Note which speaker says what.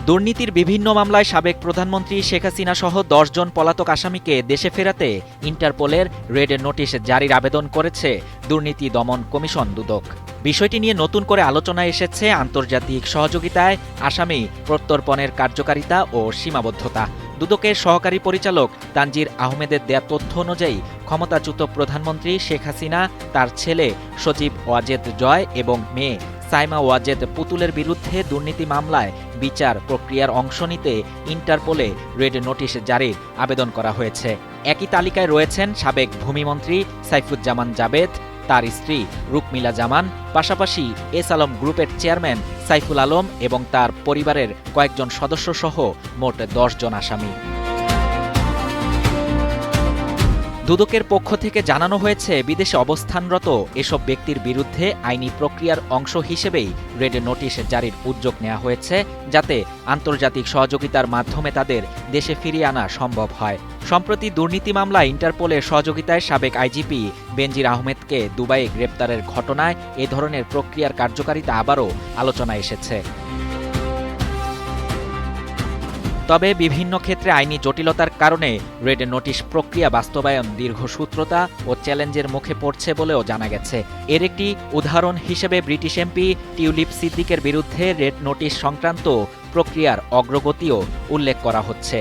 Speaker 1: দুর্নীতির বিভিন্ন মামলায় সাবেক প্রধানমন্ত্রী শেখ হাসিনা সহ ১০ জন পলাতক আসামিকে দেশে ফেরাতে ইন্টারপোলের রেড নোটিশ জারির আবেদন করেছে দুর্নীতি দমন কমিশন দুদক। বিষয়টি নিয়ে নতুন করে আলোচনায় এসেছে আন্তর্জাতিক সহযোগিতায় আসামি প্রত্যর্পণের কার্যকারিতা ও সীমাবদ্ধতা। দুদকের সহকারী পরিচালক তানজির আহমেদের দেয়া তথ্য অনুযায়ী ক্ষমতাচ্যুত প্রধানমন্ত্রী শেখ হাসিনা, তার ছেলে সজীব ওয়াজেদ জয় এবং মেয়ে সাইমা ওয়াজেদ পুতুলের বিরুদ্ধে দুর্নীতি মামলায় বিচার প্রক্রিয়ার অংশ নিতে ইন্টারপোলে রেড নোটিশ জারির আবেদন করা হয়েছে। একই তালিকায় রয়েছেন সাবেক ভূমিমন্ত্রী সাইফুজ্জামান জাবেদ, তার স্ত্রী রুকমিলা জামান, পাশাপাশি এস আলম গ্রুপের চেয়ারম্যান সাইফুল আলম এবং তার পরিবারের কয়েকজন সদস্য সহ মোট ১০ জন আসামি। দুদকের পক্ষ থেকে জানানো হয়েছে, বিদেশে অবস্থানরত এসব ব্যক্তির বিরুদ্ধে আইনি প্রক্রিয়ার অংশ হিসেবেই রেড নোটিশ জারির উদ্যোগ নেওয়া হয়েছে, যাতে আন্তর্জাতিক সহযোগিতার মাধ্যমে তাদের দেশে ফিরিয়ে আনা সম্ভব হয়। সম্প্রতি দুর্নীতি মামলায় ইন্টারপোলের সহযোগিতায় সাবেক আইজিপি বেনজির আহমেদকে দুবাইয়ে গ্রেপ্তারের ঘটনায় এ ধরনের প্রক্রিয়ার কার্যকারিতা আবারও আলোচনায় এসেছে। তবে বিভিন্ন ক্ষেত্রে আইনি জটিলতার কারণে রেড নোটিশ প্রক্রিয়া বাস্তবায়ন দীর্ঘসূত্রতা ও চ্যালেঞ্জের মুখে পড়ছে বলেও জানা গেছে। এর একটি উদাহরণ হিসেবে ব্রিটিশ এমপি টিউলিপ সিদ্দিকের বিরুদ্ধে রেড নোটিশ সংক্রান্ত প্রক্রিয়ার অগ্রগতিও উল্লেখ করা হচ্ছে।